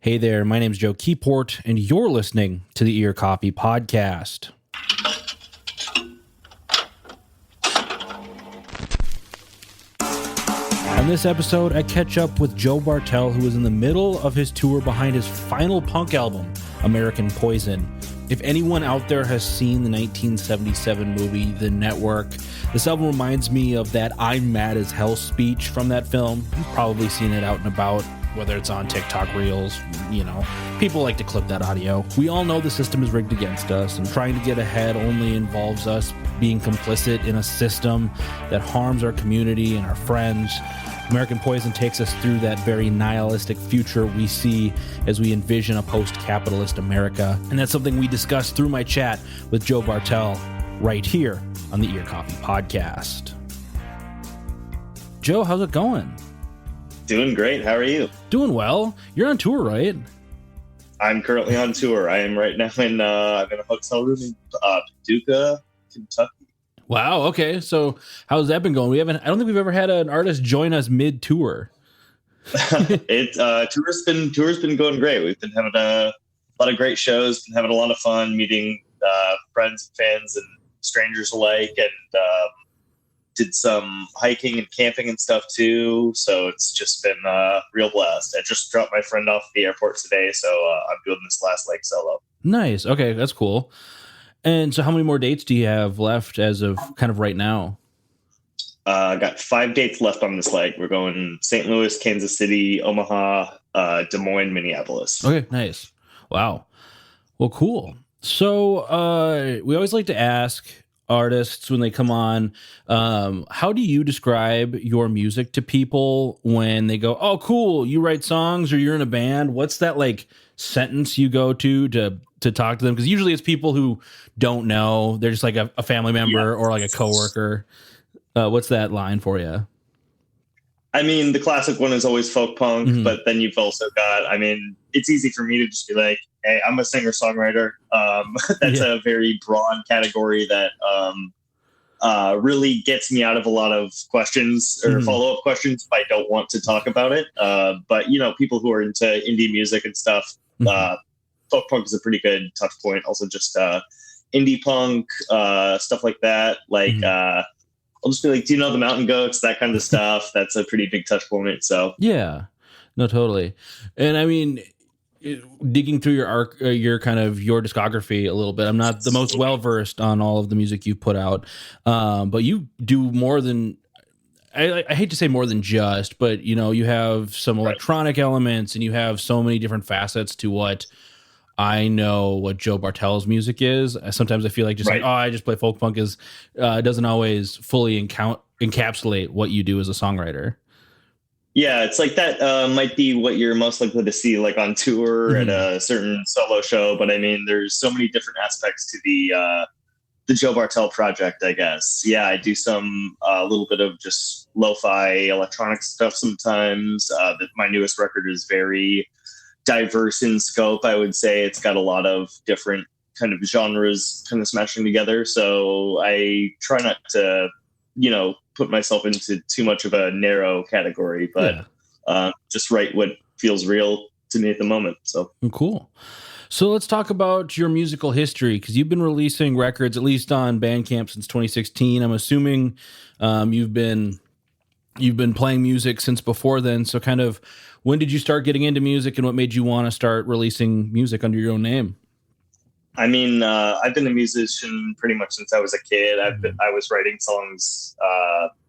Hey there, my name's Joe Keyport, and you're listening to the Ear Coffee Podcast. On this episode, I catch up with Joe Bartel, who is in the middle of his tour behind his final punk album, American Poison. If anyone out there has seen the 1977 movie, The Network, this album reminds me of that I'm mad as hell speech from that film. You've probably seen it out and about, whether it's on TikTok Reels, people like to clip that audio. We all know the system is rigged against us, and trying to get ahead only involves us being complicit in a system that harms our community and our friends. American Poison takes us through that very nihilistic future we see as we envision a post-capitalist America. And that's something we discuss through my chat with Joe Bartel right here on the Ear Coffee Podcast. Joe, how's it going? Doing great. How are you? Doing well. You're on tour, right? I'm currently on tour. I am right now I'm in a hotel room in Paducah, Kentucky. Wow. Okay. So how's that been going? I don't think we've ever had an artist join us mid-tour. Tour's been going great. We've been having a lot of great shows, been having a lot of fun meeting friends and fans and strangers alike, and did some hiking and camping and stuff too. So it's just been a real blast. I just dropped my friend off at the airport today, so I'm doing this last leg solo. Nice. Okay, that's cool. And so how many more dates do you have left as of kind of right now? I got 5 dates left on this leg. We're going St. Louis, Kansas City, Omaha, Des Moines, Minneapolis. Okay, nice. Wow. Well, cool. So we always like to ask artists when they come on, how do you describe your music to people when they go, oh, cool, you write songs or you're in a band? What's that like sentence you go to talk to them? Because usually it's people who don't know. They're just like a family member or like a coworker. What's that line for you? I mean, the classic one is always folk punk, but then you've also got, it's easy for me to just be like, hey, I'm a singer-songwriter. That's a very broad category that really gets me out of a lot of questions or follow-up questions if I don't want to talk about it. But, people who are into indie music and stuff, folk punk is a pretty good touch point. Also just indie punk, stuff like that. I'll just be like, do you know the Mountain Goats? That kind of stuff. That's a pretty big touch point. So yeah, no, totally. And I mean, digging through your discography a little bit, I'm not the most well-versed on all of the music you've put out. But you do more than, I hate to say more than just, but you have some electronic elements and you have so many different facets to what I know what Joe Bartel's music is. Sometimes I feel like I just play folk punk doesn't always fully encapsulate what you do as a songwriter. Yeah, it's like that might be what you're most likely to see like on tour at a certain solo show. But I mean, there's so many different aspects to the Joe Bartel project, I guess. Yeah, I do some a little bit of just lo-fi electronic stuff sometimes. My newest record is very diverse in scope. I would say it's got a lot of different kind of genres kind of smashing together. So I try not to, put myself into too much of a narrow category, but just write what feels real to me at the moment. So cool. So let's talk about your musical history, because you've been releasing records, at least on Bandcamp, since 2016. I'm assuming you've been playing music since before then. So kind of, when did you start getting into music and what made you want to start releasing music under your own name? I mean, I've been a musician pretty much since I was a kid. I was writing songs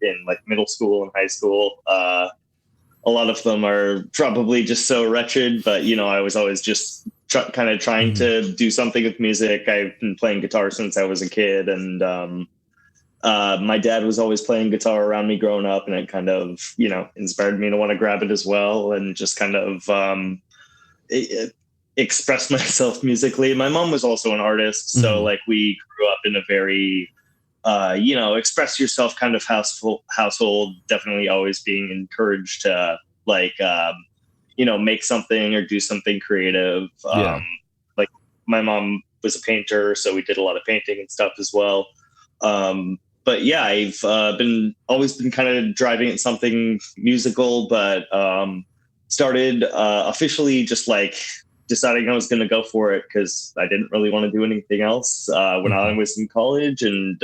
in like middle school and high school. A lot of them are probably just so wretched, but I was always just kind of trying to do something with music. I've been playing guitar since I was a kid, and my dad was always playing guitar around me growing up, and it kind of, inspired me to want to grab it as well and just kind of express myself musically. My mom was also an artist, so like we grew up in a very, express yourself kind of household. Definitely always being encouraged to make something or do something creative. Like my mom was a painter, so we did a lot of painting and stuff as well. But yeah, I've always been kind of driving at something musical, but started officially just like deciding I was going to go for it because I didn't really want to do anything else when I was in college, and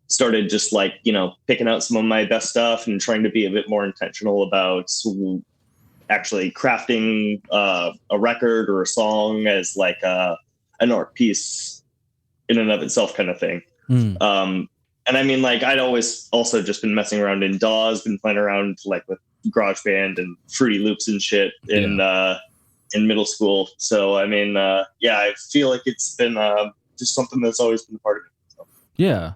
started just like, picking out some of my best stuff and trying to be a bit more intentional about actually crafting a record or a song as like an art piece in and of itself kind of thing. And I mean, like, I'd always also just been messing around in DAWs, been playing around like with GarageBand and Fruity Loops and shit in middle school. So, I mean, I feel like it's been just something that's always been a part of it. So. Yeah.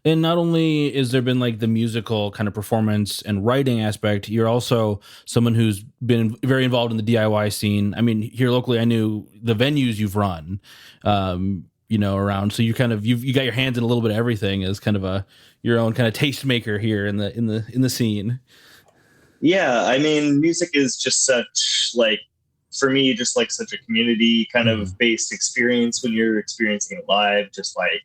And not only is there been like the musical kind of performance and writing aspect, you're also someone who's been very involved in the DIY scene. I mean, here locally, I knew the venues you've run, around. So you you got your hands in a little bit of everything as kind of your own kind of tastemaker here in the scene. Yeah, I mean, music is just such like, for me, just like such a community kind of based experience when you're experiencing it live, just like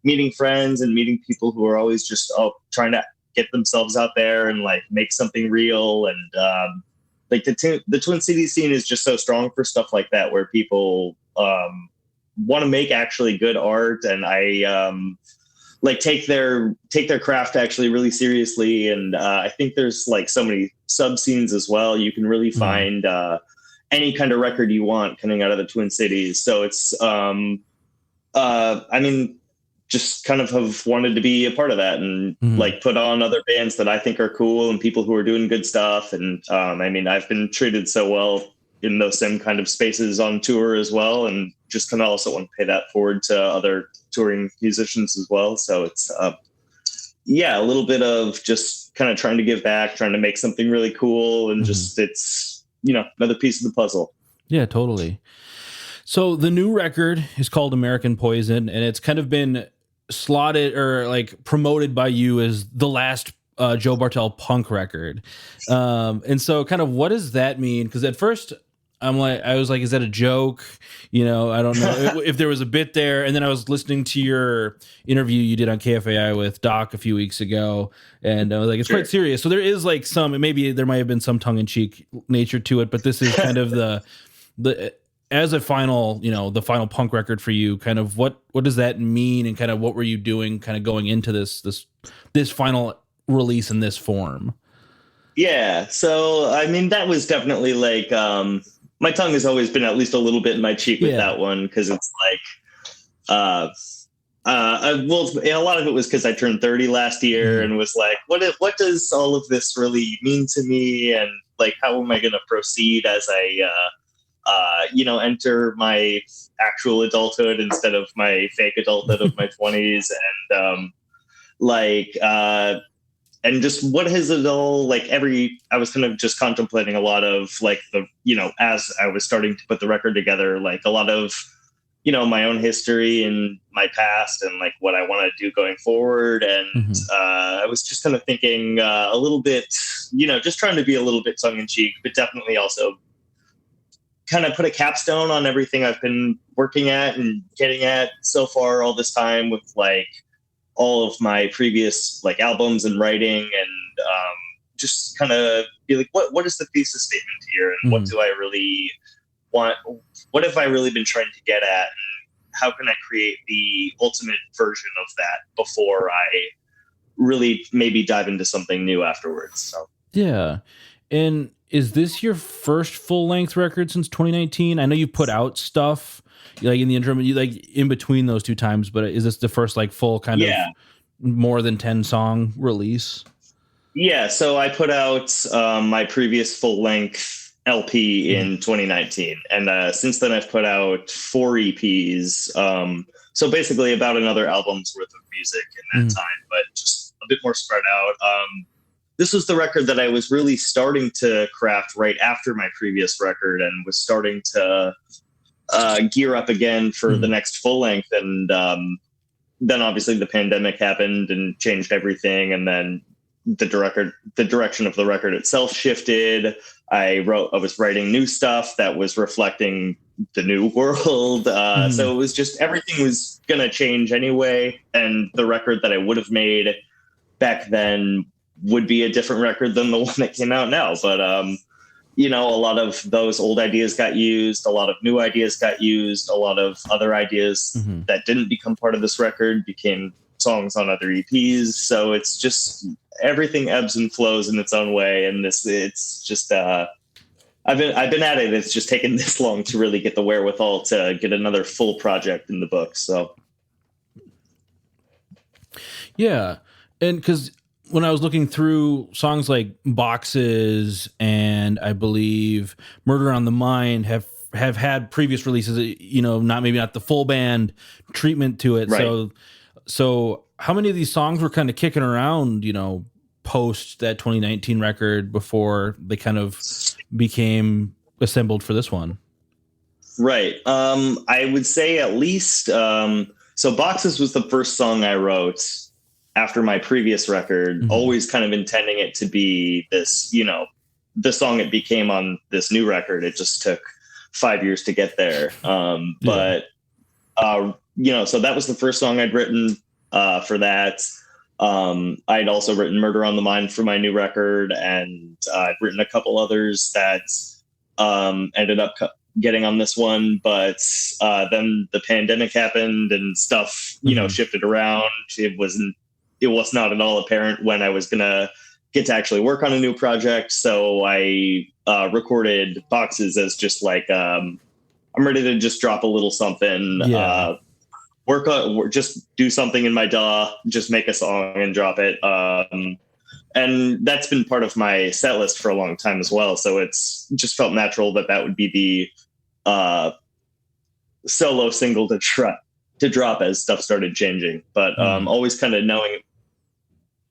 meeting friends and meeting people who are always just trying to get themselves out there and like make something real. And like the Twin Cities scene is just so strong for stuff like that, where people want to make actually good art, and I like take their craft actually really seriously. And I think there's like so many sub scenes as well. You can really find any kind of record you want coming out of the Twin Cities. So it's I mean, just kind of have wanted to be a part of that and like put on other bands that I think are cool and people who are doing good stuff. And I mean, I've been treated so well in those same kind of spaces on tour as well, and just kind of also want to pay that forward to other touring musicians as well. So it's a little bit of just kind of trying to give back, trying to make something really cool, and just it's another piece of the puzzle. Yeah, totally. So the new record is called American Poison, and it's kind of been slotted or like promoted by you as the last Joe Bartel punk record. And so kind of what does that mean? Because at first I was like, is that a joke? I don't know if there was a bit there. And then I was listening to your interview you did on KFAI with Doc a few weeks ago, and I was like, it's quite serious. So there is like maybe there might have been some tongue in cheek nature to it, but this is kind of the as a final, the final punk record for you, kind of what does that mean, and kind of what were you doing kind of going into this final release in this form? Yeah. So, I mean, that was definitely like, my tongue has always been at least a little bit in my cheek with that one. 'Cause it's like, well, a lot of it was 'cause I turned 30 last year and was like, what does all of this really mean to me? And like, how am I going to proceed as I, enter my actual adulthood instead of my fake adulthood of my 20s. And, and just what has it all like I was kind of just contemplating a lot of like as I was starting to put the record together, like a lot of, my own history and my past and like what I want to do going forward. And I was just kind of thinking a little bit, just trying to be a little bit tongue in cheek, but definitely also kind of put a capstone on everything I've been working at and getting at so far all this time with like all of my previous like albums and writing, and just kind of be like, what is the thesis statement here? And what do I really want? What have I really been trying to get at? And how can I create the ultimate version of that before I really maybe dive into something new afterwards? So, yeah. And is this your first full-length record since 2019? I know you put out stuff like in the interim, like in between those two times, but is this the first like full kind of more than 10 song release? Yeah, so I put out my previous full-length LP in 2019, and since then I've put out 4 EPs. So basically about another album's worth of music in that time, but just a bit more spread out. This was the record that I was really starting to craft right after my previous record, and was starting to gear up again for the next full length. And then obviously the pandemic happened and changed everything. And then the direction of the record itself shifted. I was writing new stuff that was reflecting the new world. So it was just, everything was going to change anyway. And the record that I would have made back then would be a different record than the one that came out now. But you know, a lot of those old ideas got used, a lot of new ideas got used, a lot of other ideas that didn't become part of this record became songs on other EPs. So it's just everything ebbs and flows in its own way. And it's just, I've been at it. It's just taken this long to really get the wherewithal to get another full project in the books. So, yeah. And because when I was looking through songs like Boxes and I believe Murder on the Mind have had previous releases, you know, maybe not the full band treatment to it. Right. So how many of these songs were kind of kicking around, you know, post that 2019 record before they kind of became assembled for this one? Right. I would say at least, so Boxes was the first song I wrote after my previous record, always kind of intending it to be this, you know, the song it became on this new record. It just took 5 years to get there. But, you know, so that was the first song I'd written for that. I'd also written Murder on the Mind for my new record, and I'd written a couple others that ended up getting on this one. But then the pandemic happened and stuff, you know, shifted around. It was not at all apparent when I was going to get to actually work on a new project. So I recorded Boxes as just like, I'm ready to just drop a little something, just do something in my DAW, just make a song and drop it. And that's been part of my set list for a long time as well. So it's just felt natural that would be the solo single to drop as stuff started changing. But always kind of knowing it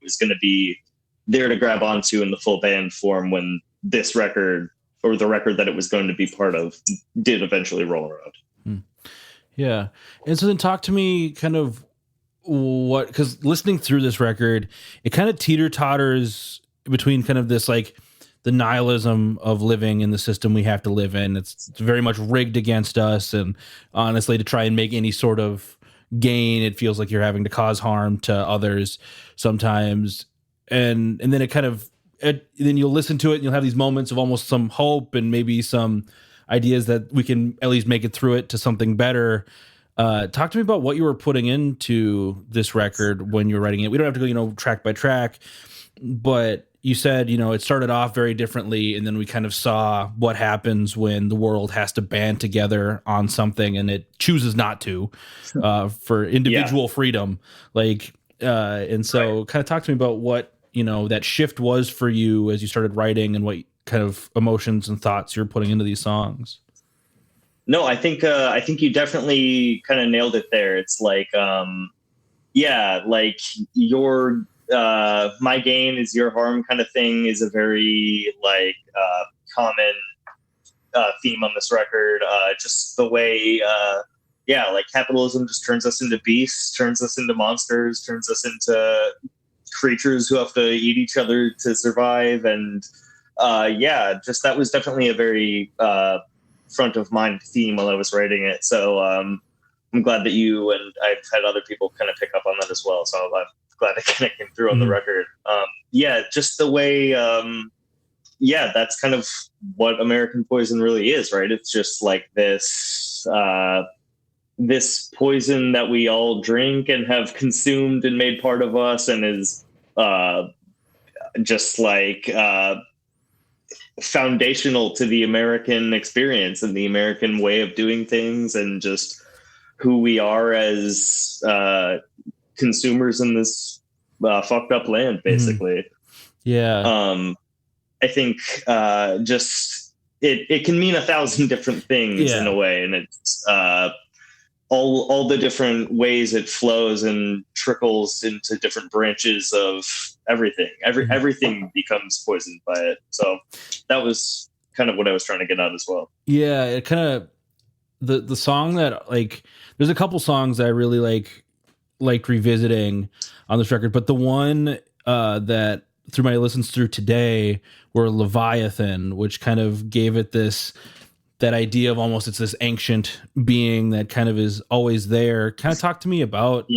was going to be there to grab onto in the full band form when this record, or the record that it was going to be part of, did eventually roll around. Yeah. And so then talk to me kind of because listening through this record, it kind of teeter-totters between kind of this like the nihilism of living in the system we have to live in. It's very much rigged against us, and honestly, to try and make any sort of gain, it feels like you're having to cause harm to others sometimes. And then it kind of, then you'll listen to it and you'll have these moments of almost some hope and maybe some ideas that we can at least make it through it to something better. Talk to me about what you were putting into this record when you were writing it. We don't have to go, you know, track by track, but you said, you know, it started off very differently, and then we kind of saw what happens when the world has to band together on something and it chooses not to, for individual freedom. Like, and so kind of talk to me about what, you know, that shift was for you as you started writing and what kind of emotions and thoughts you're putting into these songs. No, I think you definitely kind of nailed it there. It's like, like your, my gain is your harm kind of thing is a very like common theme on this record. Just the way, like capitalism just turns us into beasts, turns us into monsters, turns us into creatures who have to eat each other to survive. And just that was definitely a very front of mind theme while I was writing it. So I'm glad that you and I've had other people kind of pick up on that as well. So I'm glad it kind of came through on the record. Just the way, that's kind of what American Poison really is, right? It's just like this, this poison that we all drink and have consumed and made part of us, and is just like foundational to the American experience and the American way of doing things, and just who we are as consumers in this fucked up land, basically. I think just it can mean 1,000 different things in a way, and it's all the different ways it flows and trickles into different branches of everything. Everything becomes poisoned by it. So that was kind of what I was trying to get at as well. Yeah, it kind of the song that, like, there's a couple songs that I really liked revisiting on this record, but the one that through my listens through today were Leviathan, which kind of gave it that idea of almost it's this ancient being that kind of is always there. Kind of talk to me about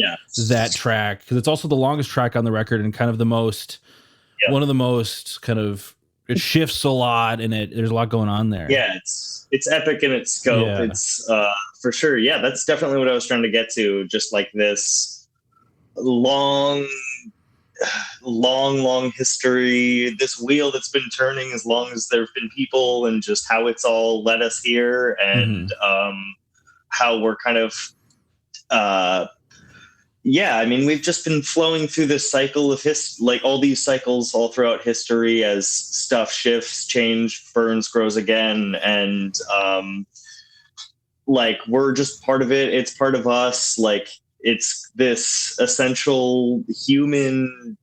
that track, because it's also the longest track on the record and kind of the most one of the most kind of it shifts a lot, and there's a lot going on there. Yeah, it's epic in its scope. Yeah. It's for sure. Yeah, that's definitely what I was trying to get to. Just like this long history, this wheel that's been turning as long as there have been people, and just how it's all led us here, and how we're kind of I mean, we've just been flowing through this cycle of like all these cycles all throughout history as stuff shifts, change, burns, grows again. And like, we're just part of it. It's part of us. Like, it's this essential human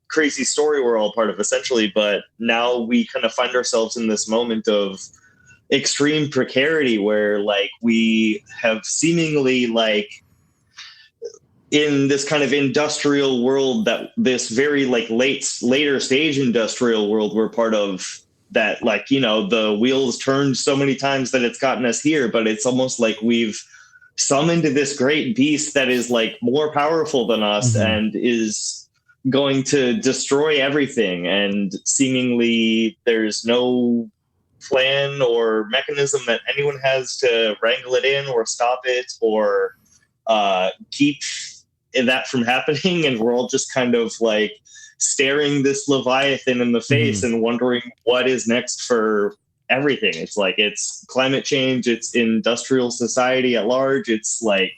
crazy story we're all part of, essentially. But now we kind of find ourselves in this moment of extreme precarity where, like, we have seemingly, like, in this kind of industrial world, that this very like later stage industrial world we're part of, that, like, you know, the wheels turned so many times that it's gotten us here, but it's almost like we've summoned this great beast that is like more powerful than us and is going to destroy everything. And seemingly there's no plan or mechanism that anyone has to wrangle it in or stop it or keep that from happening. And we're all just kind of like staring this Leviathan in the face and wondering what is next for everything. It's like, it's climate change, it's industrial society at large, it's like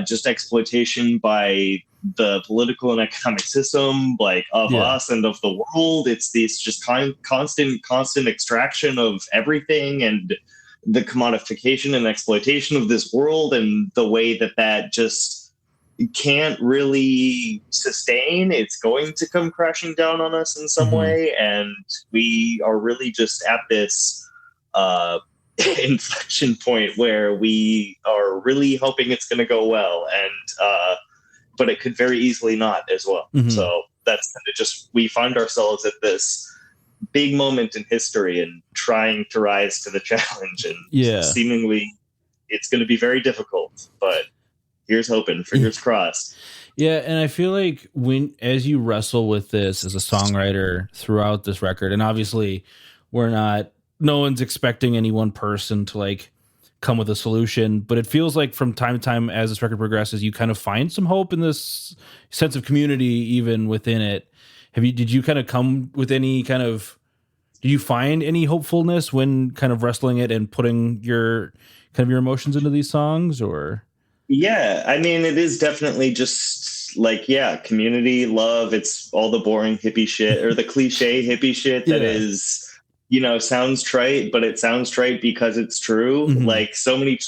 just exploitation by the political and economic system, like, of us and of the world. It's this just constant extraction of everything, and the commodification and exploitation of this world, and the way that just can't really sustain. It's going to come crashing down on us in some way, and we are really just at this inflection point where we are really hoping it's going to go well, and but it could very easily not as well. So that's kind of just, we find ourselves at this big moment in history and trying to rise to the challenge, and seemingly it's going to be very difficult, but here's hoping, fingers crossed. Yeah, and I feel like as you wrestle with this as a songwriter throughout this record, and obviously no one's expecting any one person to like come with a solution, but it feels like from time to time as this record progresses, you kind of find some hope in this sense of community even within it. Did you kind of come with any kind of, do you find any hopefulness when kind of wrestling it and putting your emotions into these songs, or? Yeah, I mean, it is definitely just like, community, love. It's all the boring hippie shit, or the cliche hippie shit that is, you know, sounds trite, but it sounds trite because it's true. Like so many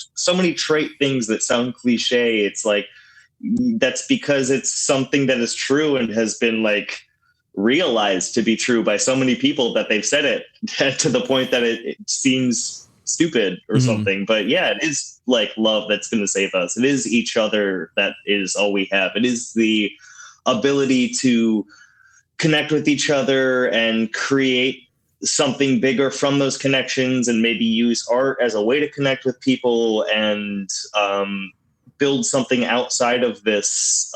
trite things that sound cliche. It's like, that's because it's something that is true and has been like realized to be true by so many people that they've said it to the point that it seems stupid or something. But yeah, it is like love that's going to save us. It is each other that is all we have. It is the ability to connect with each other and create something bigger from those connections, and maybe use art as a way to connect with people and build something outside of this,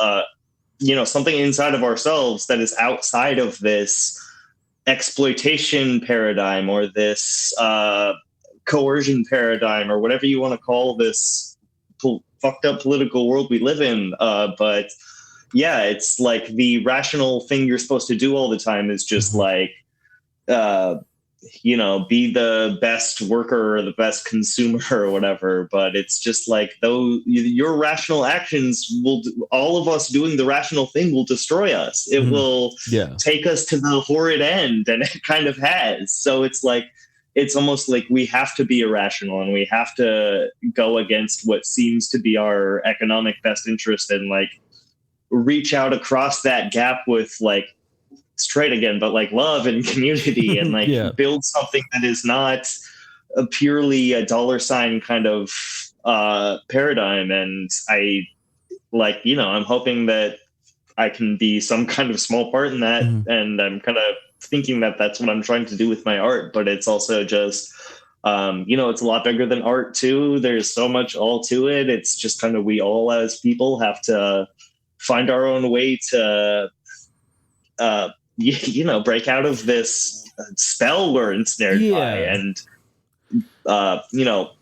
something inside of ourselves that is outside of this exploitation paradigm, or this coercion paradigm, or whatever you want to call this fucked up political world we live in. But yeah, it's like the rational thing you're supposed to do all the time is just like, be the best worker or the best consumer or whatever. But it's just like, though your rational actions all of us doing the rational thing will destroy us. It will take us to the horrid end, and it kind of has. So it's like, it's almost like we have to be irrational, and we have to go against what seems to be our economic best interest, and like reach out across that gap with like, straight again, but like love and community, and like build something that is not purely a dollar sign kind of paradigm. And I like, I'm hoping that I can be some kind of small part in that. And I'm kind of thinking that that's what I'm trying to do with my art, but it's also just, it's a lot bigger than art too. There's so much all to it. It's just kind of, we all as people have to find our own way to, break out of this spell we're ensnared by, and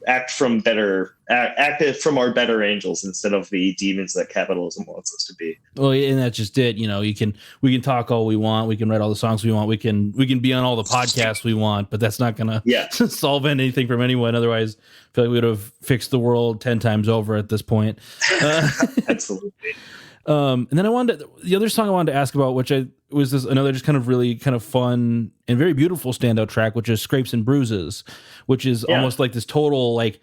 act from our better angels instead of the demons that capitalism wants us to be. Well, and that's just it. We can talk all we want, we can write all the songs we want, we can be on all the podcasts we want, but that's not gonna solve anything from anyone. Otherwise, I feel like we would have fixed the world 10 times over at this point. Absolutely. And then the other song I wanted to ask about, which was another just kind of really kind of fun and very beautiful standout track, which is Scrapes and Bruises, which is almost like this total, like,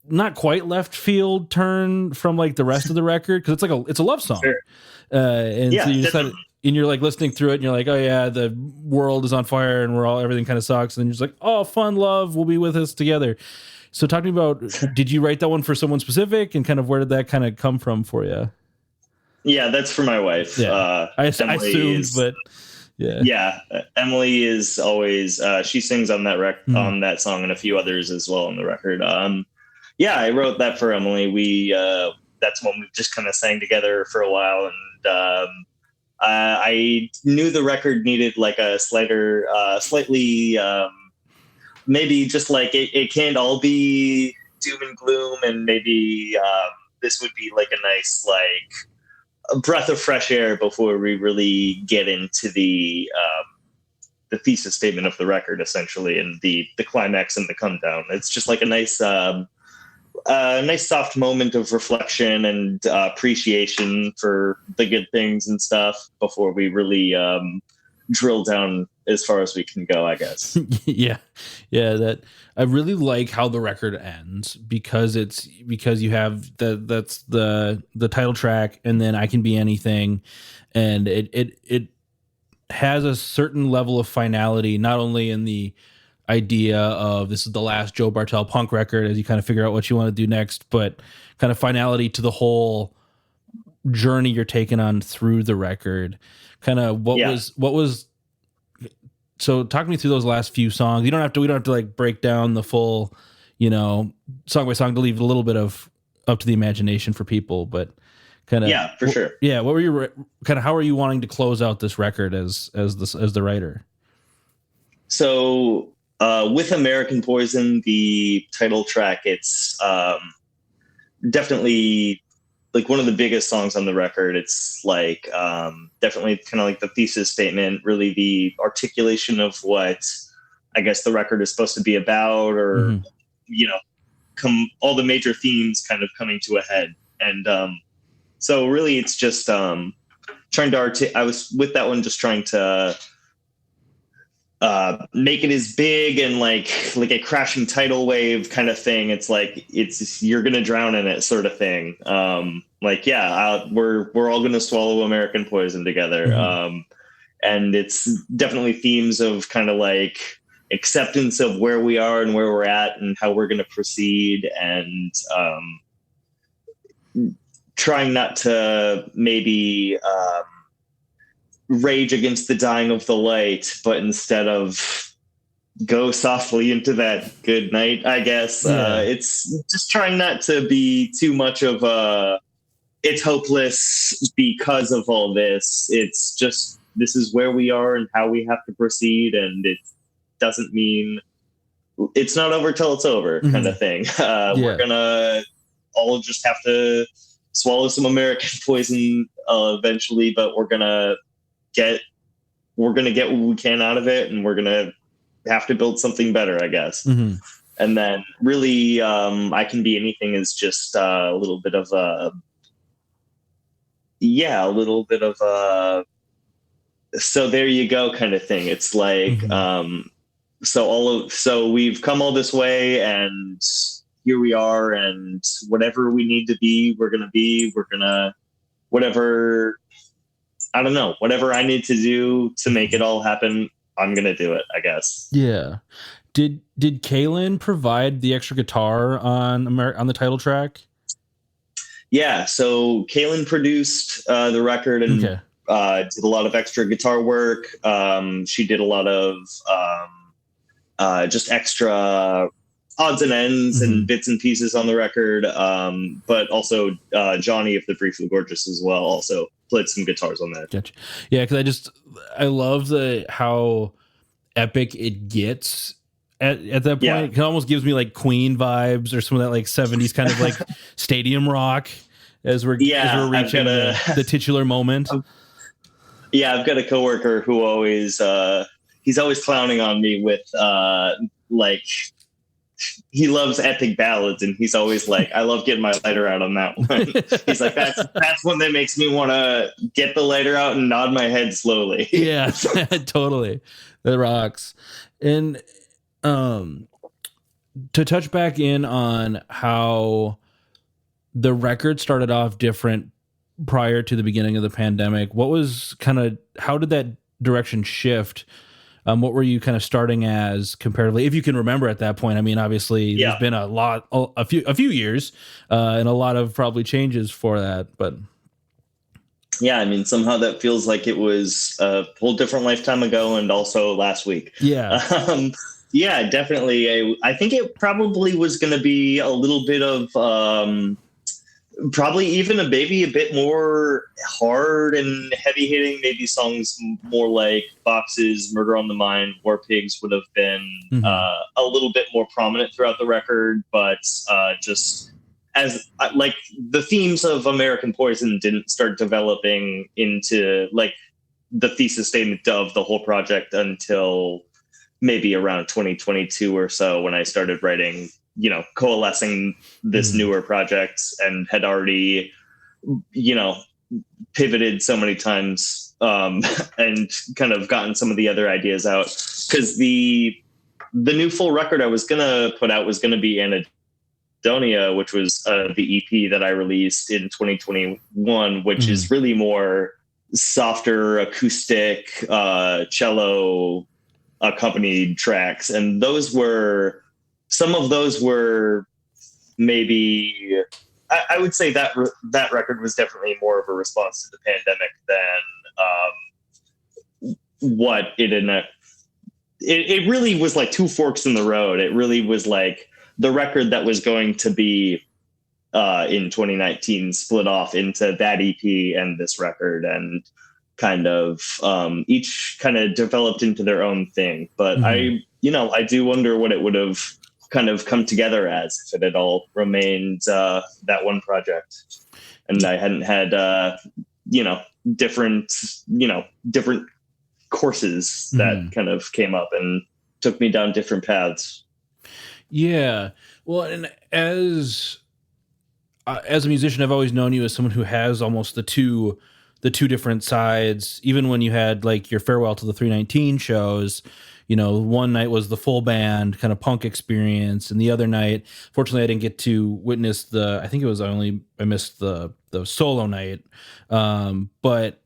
not quite left field turn from like the rest of the record. Cause it's a love song. Sure. And so you and you're like listening through it and you're like, oh yeah, the world is on fire and everything kind of sucks. And you're just like, oh, fun, love will be with us together. So talk to me about, did you write that one for someone specific, and kind of where did that kind of come from for you? Yeah, that's for my wife. Yeah. I assumed, but yeah. Yeah, Emily is always she sings on that on that song and a few others as well on the record. Yeah, I wrote that for Emily. That's one we just kind of sang together for a while, and I knew the record needed like a slightly maybe just like it can't all be doom and gloom, and maybe this would be like a nice like a breath of fresh air before we really get into the thesis statement of the record, essentially, and the climax and the come down. It's just like a nice soft moment of reflection and appreciation for the good things and stuff before we really drill down as far as we can go, I guess. Yeah. That I really like how the record ends, because you have that's the title track, and then I Can Be Anything, and it has a certain level of finality, not only in the idea of this is the last Joe Bartel punk record as you kind of figure out what you want to do next, but kind of finality to the whole journey you're taking on through the record. Kind of what was so talk me through those last few songs. We don't have to like break down the full, song by song, to leave a little bit of up to the imagination for people, but kind of, for sure. Yeah. What were you kind of, how are you wanting to close out this record as the writer? So, with American Poison, the title track, it's definitely like one of the biggest songs on the record. It's like definitely kind of like the thesis statement, really the articulation of what I guess the record is supposed to be about, or all the major themes kind of coming to a head. And so really it's just trying to I was with that one just trying to make it as big and like a crashing tidal wave kind of thing. It's like you're gonna drown in it sort of thing. We're all gonna swallow American Poison together. Mm-hmm. And it's definitely themes of kind of like acceptance of where we are and where we're at and how we're gonna proceed, and trying not to maybe rage against the dying of the light, but instead of go softly into that good night, I guess. It's just trying not to be too much of it's hopeless because of all this. It's just, this is where we are and how we have to proceed, and it doesn't mean it's not over till it's over, kind of thing. We're gonna all just have to swallow some American Poison eventually, but we're gonna get what we can out of it, and we're gonna have to build something better, I guess. Mm-hmm. And then really I Can Be Anything is just a little bit of so there you go kind of thing. It's like so we've come all this way, and here we are, and whatever we need to be, we're gonna whatever I need to do to make it all happen, I'm going to do it, I guess. Yeah. Did Kaylin provide the extra guitar on the title track? Yeah. So Kaylin produced the record and did a lot of extra guitar work. She did a lot of just extra odds and ends and bits and pieces on the record. But also Johnny of the Briefly Gorgeous as well also played some guitars on that. Gotcha. Yeah, because I love how epic it gets at that point. Yeah. It almost gives me like Queen vibes or some of that like 70s kind of like stadium rock as we're reaching the titular moment. Yeah, I've got a coworker who always he's always clowning on me with like he loves epic ballads, and he's always like, I love getting my lighter out on that one. He's like, that's one that makes me want to get the lighter out and nod my head slowly. Yeah, totally. That rocks. And to touch back in on how the record started off different prior to the beginning of the pandemic, what was how did that direction shift? What were you kind of starting as comparatively, if you can remember at that point? I mean, obviously there's been a few years, and a lot of probably changes for that, but yeah, I mean, somehow that feels like it was a whole different lifetime ago, and also last week. Yeah. Yeah, definitely. I think it probably was going to be a little bit of probably even maybe a bit more hard and heavy hitting. Maybe songs more like Boxes, Murder on the Mind, War Pigs would have been a little bit more prominent throughout the record, but just as like the themes of American Poison didn't start developing into like the thesis statement of the whole project until maybe around 2022 or so, when I started writing, coalescing this newer project, and had already, pivoted so many times and kind of gotten some of the other ideas out. Because the new full record I was going to put out was going to be Anadonia, which was the EP that I released in 2021, which is really more softer acoustic cello accompanied tracks. And some of those were maybe, I would say that record was definitely more of a response to the pandemic than what it ended up. It really was like two forks in the road. It really was like the record that was going to be in 2019 split off into that EP and this record, and kind of each kind of developed into their own thing. But I do wonder what it would have kind of come together as if it had all remained that one project, and I hadn't had different courses that kind of came up and took me down different paths. Yeah. Well, and as a musician, I've always known you as someone who has almost the two different sides. Even when you had like your Farewell to the 319 shows, one night was the full band kind of punk experience, and the other night, fortunately, I didn't get to witness I missed the solo night. But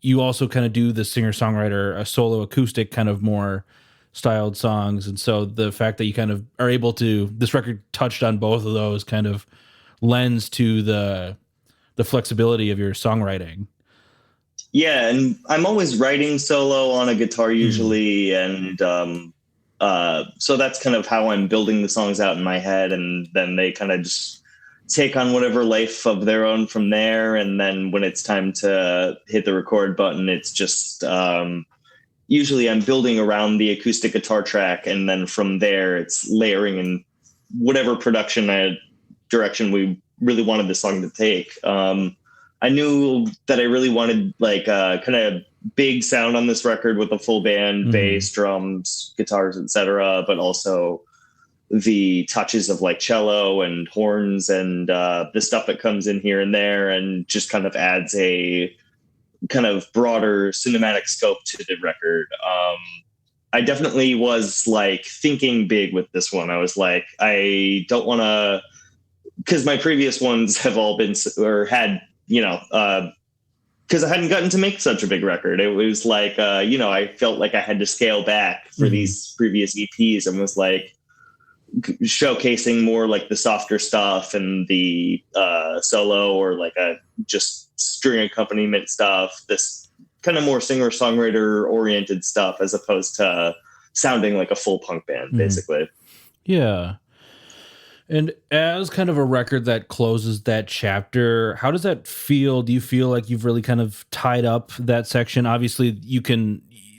you also kind of do the singer-songwriter, a solo acoustic kind of more styled songs. And so the fact that you kind of are able to, this record touched on both of those, kind of lends to the flexibility of your songwriting. Yeah, and I'm always writing solo on a guitar usually, and so that's kind of how I'm building the songs out in my head, and then they kind of just take on whatever life of their own from there. And then when it's time to hit the record button, it's just usually I'm building around the acoustic guitar track, and then from there it's layering in whatever production direction we really wanted the song to take. I knew that I really wanted like a kind of big sound on this record with a full band, bass, drums, guitars, etc., but also the touches of like cello and horns and the stuff that comes in here and there, and just kind of adds a kind of broader cinematic scope to the record. I definitely was like thinking big with this one. I was like, I don't want to, because my previous ones have all been or had, because I hadn't gotten to make such a big record. It was like, I felt like I had to scale back for these previous EPs, and was like showcasing more like the softer stuff and the solo or like a just string accompaniment stuff, this kind of more singer-songwriter oriented stuff, as opposed to sounding like a full punk band, basically. Yeah. And as kind of a record that closes that chapter, how does that feel? Do you feel like you've really kind of tied up that section? Obviously,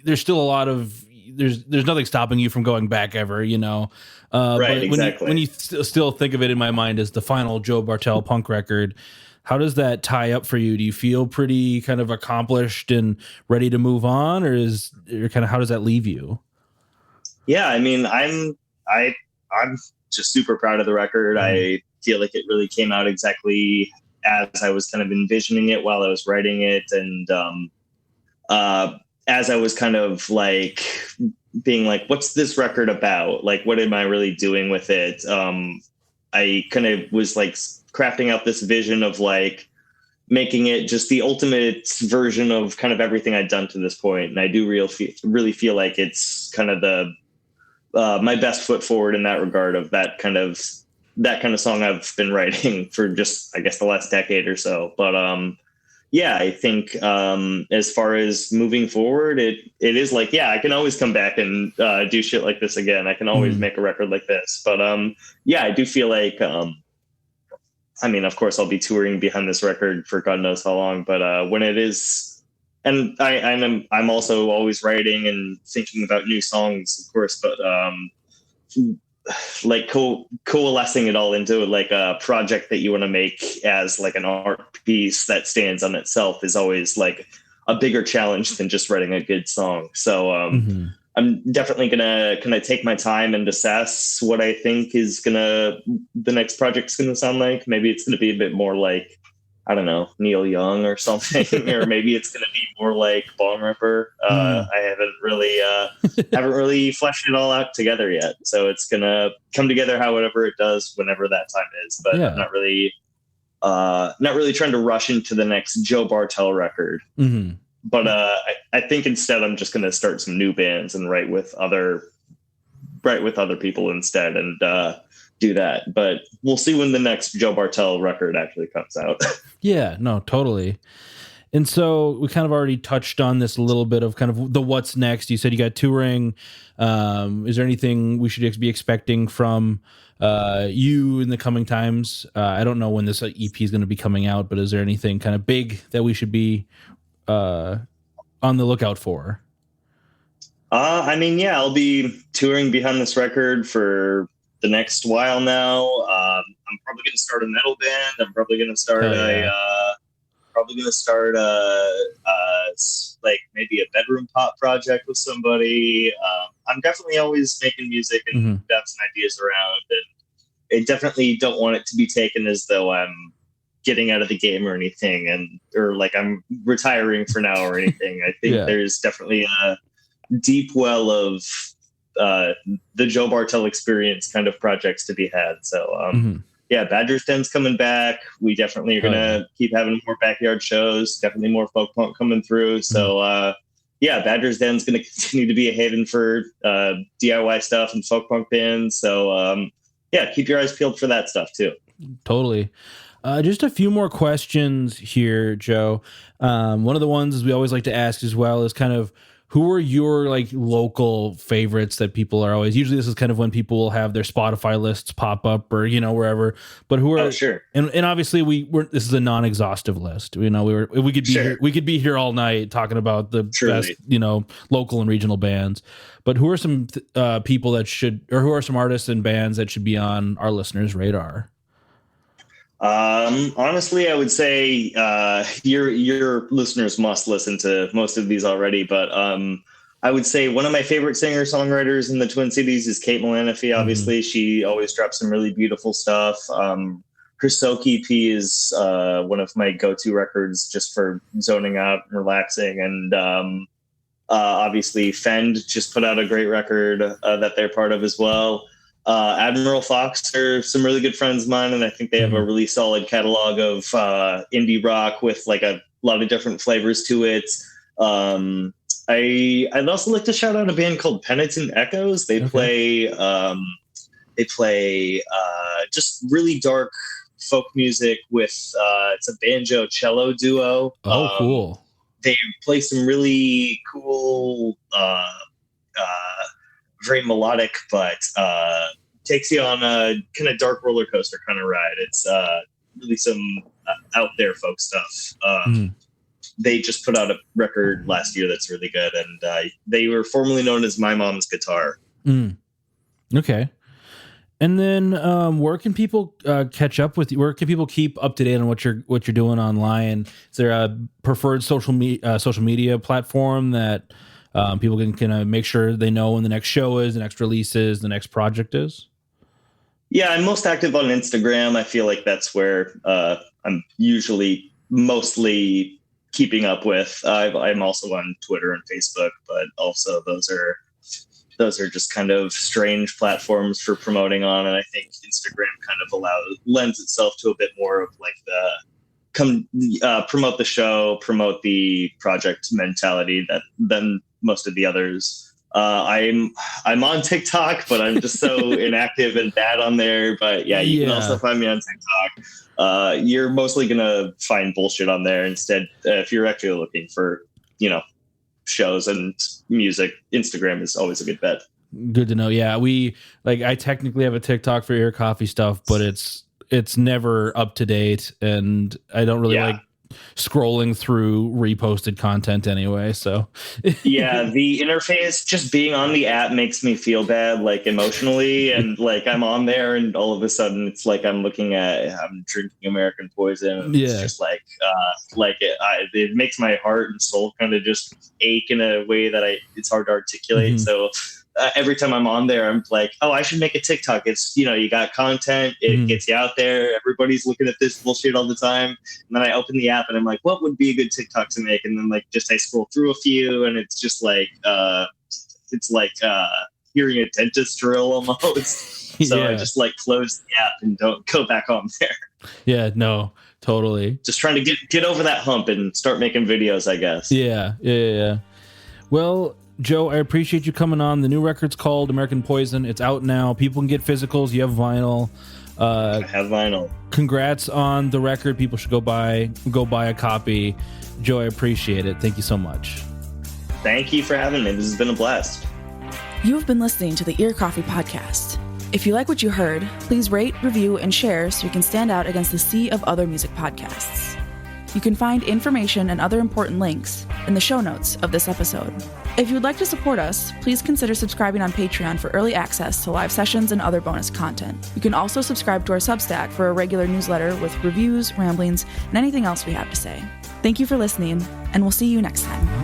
there's still a lot of, there's nothing stopping you from going back ever, you know. Right, But exactly. when you still think of it in my mind as the final Joe Bartel punk record, how does that tie up for you? Do you feel pretty kind of accomplished and ready to move on, or kind of how does that leave you? Yeah, I mean, I'm just super proud of the record. I feel like it really came out exactly as I was kind of envisioning it while I was writing it, and uh, as I was kind of like being like, "What's this record about? Like, what am I really doing with it?" I kind of was like crafting out this vision of like making it just the ultimate version of kind of everything I'd done to this point, and I do really feel like it's kind of the my best foot forward in that regard of that kind of song I've been writing for just, I guess, the last decade or so. But yeah, I think as far as moving forward, it is like, yeah, I can always come back and do shit like this again. I can always make a record like this. But yeah, I do feel like, I mean, of course, I'll be touring behind this record for God knows how long. But when it is, and I'm also always writing and thinking about new songs, of course. But like coalescing it all into like a project that you want to make as like an art piece that stands on itself is always like a bigger challenge than just writing a good song. So I'm definitely gonna kind of take my time and assess what I think is the next project's gonna sound like. Maybe it's gonna be a bit more like, I don't know, Neil Young or something, or maybe it's going to be more like Bone Ripper. I haven't really fleshed it all out together yet, so it's going to come together however it does, whenever that time is. But I'm not really trying to rush into the next Joe Bartel record. But I think instead I'm just going to start some new bands and write with other people instead, and do that. But we'll see when the next Joe Bartel record actually comes out. Yeah, no, totally. And so we kind of already touched on this a little bit of kind of the what's next. You said you got touring. Is there anything we should be expecting from you in the coming times? I don't know when this EP is going to be coming out, but is there anything kind of big that we should be on the lookout for? I mean, yeah, I'll be touring behind this record for the next while now. I'm probably going to start a metal band. I'm probably going to start like maybe a bedroom pop project with somebody. I'm definitely always making music and bouncing ideas around, and I definitely don't want it to be taken as though I'm getting out of the game or anything, or like I'm retiring for now or anything. I think there's definitely a deep well of the Joe Bartel experience kind of projects to be had. So yeah, Badger's Den's coming back. We definitely are gonna keep having more backyard shows, definitely more folk punk coming through. So yeah, Badger's Den's gonna continue to be a haven for DIY stuff and folk punk bands. So yeah, keep your eyes peeled for that stuff too. Totally. Just a few more questions here, Joe. One of the ones we always like to ask as well is kind of, who are your like local favorites that people are always, usually this is kind of when people will have their Spotify lists pop up or, you know, wherever, but who are, sure. And obviously this is a non-exhaustive list. You know, we could be here all night talking about the best, you know, local and regional bands, but who are some people that should, or who are some artists and bands that should be on our listeners' radar? Honestly, I would say your listeners must listen to most of these already, but I would say one of my favorite singer-songwriters in the Twin Cities is Kate Melaniphy. Obviously, she always drops some really beautiful stuff. Her Soak EP is one of my go-to records just for zoning out and relaxing. And obviously, Fend just put out a great record that they're part of as well. Admiral Fox are some really good friends of mine, and I think they have a really solid catalog of indie rock with like a lot of different flavors to it. I'd also like to shout out a band called Penitent Echoes. They play just really dark folk music with it's a banjo cello duo. Oh, cool. They play some really cool very melodic, but takes you on a kind of dark roller coaster kind of ride. It's really some out there folk stuff. they just put out a record last year that's really good, and they were formerly known as My Mom's Guitar. Okay. And then where can people catch up with you? Where can people keep up to date on what you're doing online? Is there a preferred social media platform that people can make sure they know when the next show is, the next release is, the next project is? Yeah, I'm most active on Instagram. I feel like that's where I'm usually mostly keeping up with. I'm also on Twitter and Facebook, but also those are just kind of strange platforms for promoting on. And I think Instagram kind of lends itself to a bit more of like the promote the show, promote the project mentality than most of the others. I'm on TikTok, but I'm just so inactive and bad on there. But yeah, you can also find me on TikTok. You're mostly going to find bullshit on there instead. If you're actually looking for, shows and music, Instagram is always a good bet. Good to know. Yeah, I technically have a TikTok for Ear Coffee stuff, but it's never up to date, and I don't really like scrolling through reposted content anyway. So yeah, the interface, just being on the app makes me feel bad, like emotionally, and like I'm on there and all of a sudden it's like I'm drinking American Poison, and it's just it makes my heart and soul kind of just ache in a way that it's hard to articulate. So every time I'm on there, I'm like, oh, I should make a TikTok. It's, you got content, it gets you out there. Everybody's looking at this bullshit all the time. And then I open the app and I'm like, what would be a good TikTok to make? And then I scroll through a few, and it's just like, hearing a dentist drill almost. So I just close the app and don't go back on there. Yeah, no, totally. Just trying to get over that hump and start making videos, I guess. Yeah. Well, Joe, I appreciate you coming on. The new record's called American Poison. It's out now. People can get physicals. You have vinyl. I have vinyl. Congrats on the record. People should go buy a copy. Joe, I appreciate it. Thank you so much. Thank you for having me. This has been a blast. You have been listening to the Ear Coffee Podcast. If you like what you heard, please rate, review, and share so you can stand out against the sea of other music podcasts. You can find information and other important links in the show notes of this episode. If you would like to support us, please consider subscribing on Patreon for early access to live sessions and other bonus content. You can also subscribe to our Substack for a regular newsletter with reviews, ramblings, and anything else we have to say. Thank you for listening, and we'll see you next time.